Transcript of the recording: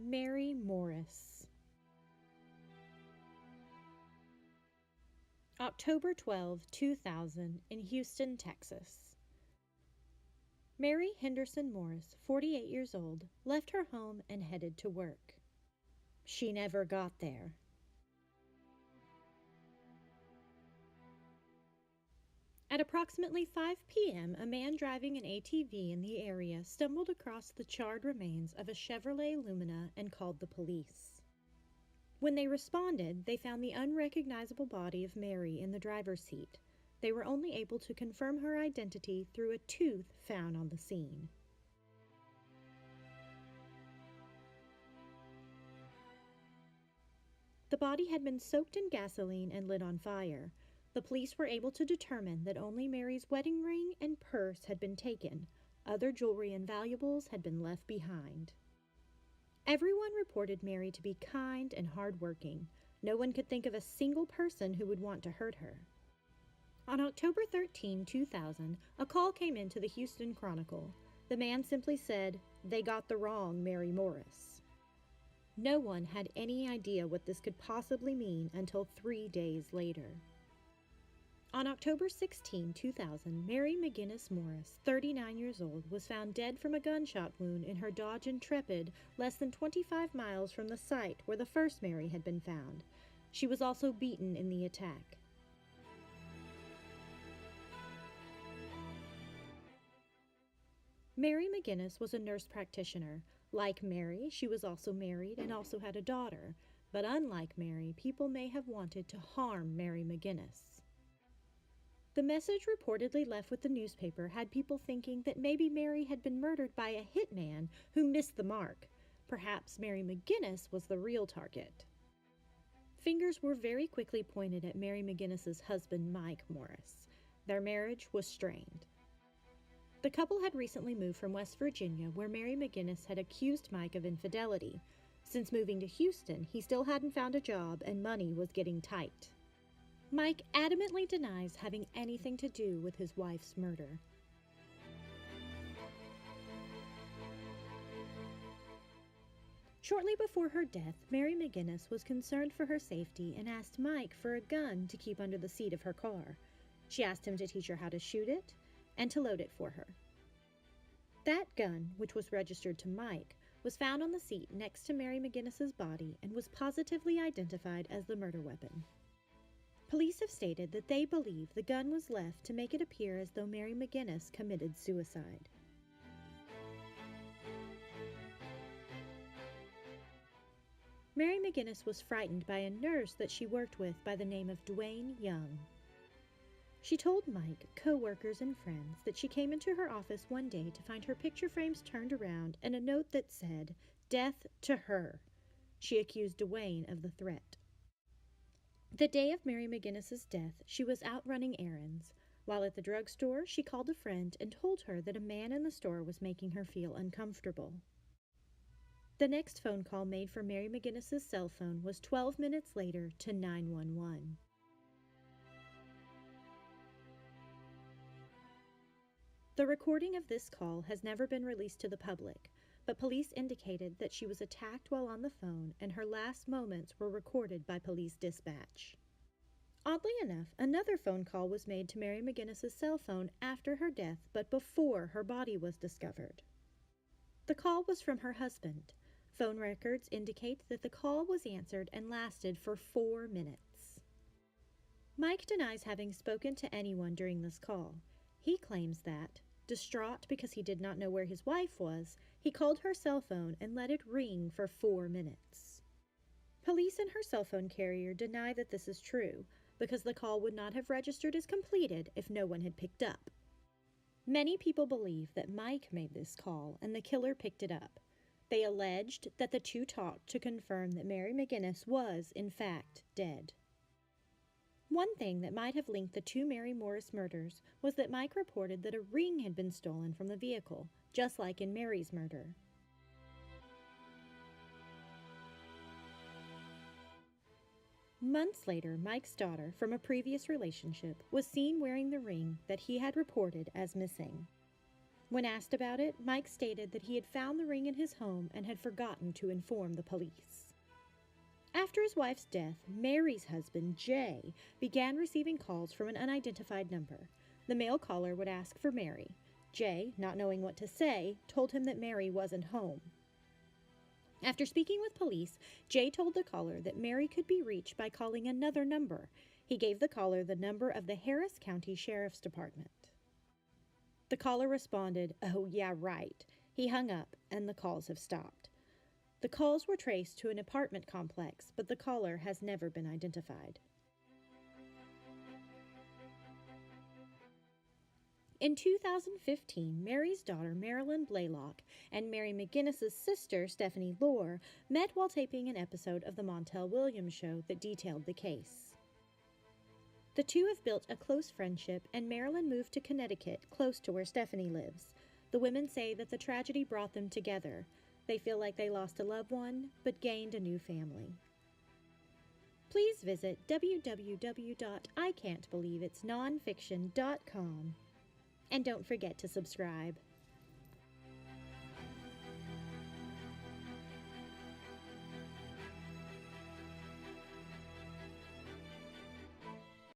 Mary Morris. October 12, 2000, in Houston, Texas. Mary Henderson Morris, 48 years old, left her home and headed to work. She never got there. At approximately 5 p.m., a man driving an ATV in the area stumbled across the charred remains of a Chevrolet Lumina and called the police. When they responded, they found the unrecognizable body of Mary in the driver's seat. They were only able to confirm her identity through a tooth found on the scene. The body had been soaked in gasoline and lit on fire. The police were able to determine that only Mary's wedding ring and purse had been taken. Other jewelry and valuables had been left behind. Everyone reported Mary to be kind and hardworking. No one could think of a single person who would want to hurt her. On October 13, 2000, a call came into the Houston Chronicle. The man simply said, "They got the wrong Mary Morris." No one had any idea what this could possibly mean until 3 days later. On October 16, 2000, Mary McGinnis Morris, 39 years old, was found dead from a gunshot wound in her Dodge Intrepid less than 25 miles from the site where the first Mary had been found. She was also beaten in the attack. Mary McGinnis was a nurse practitioner. Like Mary, she was also married and also had a daughter. But unlike Mary, people may have wanted to harm Mary McGinnis. The message reportedly left with the newspaper had people thinking that maybe Mary had been murdered by a hitman who missed the mark. Perhaps Mary McGinnis was the real target. Fingers were very quickly pointed at Mary McGinnis's husband, Mike Morris. Their marriage was strained. The couple had recently moved from West Virginia, where Mary McGinnis had accused Mike of infidelity. Since moving to Houston, he still hadn't found a job and money was getting tight. Mike adamantly denies having anything to do with his wife's murder. Shortly before her death, Mary McGinnis was concerned for her safety and asked Mike for a gun to keep under the seat of her car. She asked him to teach her how to shoot it and to load it for her. That gun, which was registered to Mike, was found on the seat next to Mary McGinnis's body and was positively identified as the murder weapon. Police have stated that they believe the gun was left to make it appear as though Mary McGinnis committed suicide. Mary McGinnis was frightened by a nurse that she worked with by the name of Dwayne Young. She told Mike, co-workers, and friends that she came into her office one day to find her picture frames turned around and a note that said, "Death to her." She accused Dwayne of the threat. The day of Mary McGinnis's death, she was out running errands. While at the drugstore, she called a friend and told her that a man in the store was making her feel uncomfortable. The next phone call made from Mary McGinnis's cell phone was 12 minutes later to 911. The recording of this call has never been released to the public, but police indicated that she was attacked while on the phone and her last moments were recorded by police dispatch. Oddly enough, another phone call was made to Mary McGinnis's cell phone after her death, but before her body was discovered. The call was from her husband. Phone records indicate that the call was answered and lasted for 4 minutes. Mike denies having spoken to anyone during this call. He claims that, distraught because he did not know where his wife was, he called her cell phone and let it ring for 4 minutes. Police and her cell phone carrier deny that this is true, because the call would not have registered as completed if no one had picked up. Many people believe that Mike made this call and the killer picked it up. They alleged that the two talked to confirm that Mary McGinnis was, in fact, dead. One thing that might have linked the two Mary Morris murders was that Mike reported that a ring had been stolen from the vehicle, just like in Mary's murder. Months later, Mike's daughter, from a previous relationship, was seen wearing the ring that he had reported as missing. When asked about it, Mike stated that he had found the ring in his home and had forgotten to inform the police. After his wife's death, Mary's husband, Jay, began receiving calls from an unidentified number. The male caller would ask for Mary. Jay, not knowing what to say, told him that Mary wasn't home. After speaking with police, Jay told the caller that Mary could be reached by calling another number. He gave the caller the number of the Harris County Sheriff's Department. The caller responded, "Oh, yeah, right." He hung up, and the calls have stopped. The calls were traced to an apartment complex, but the caller has never been identified. In 2015, Mary's daughter, Marilyn Blaylock, and Mary McGinnis's sister, Stephanie Lohr, met while taping an episode of The Montel Williams Show that detailed the case. The two have built a close friendship, and Marilyn moved to Connecticut, close to where Stephanie lives. The women say that the tragedy brought them together. They feel like they lost a loved one, but gained a new family. Please visit www.ican'tbelieveitsnonfiction.com. And don't forget to subscribe.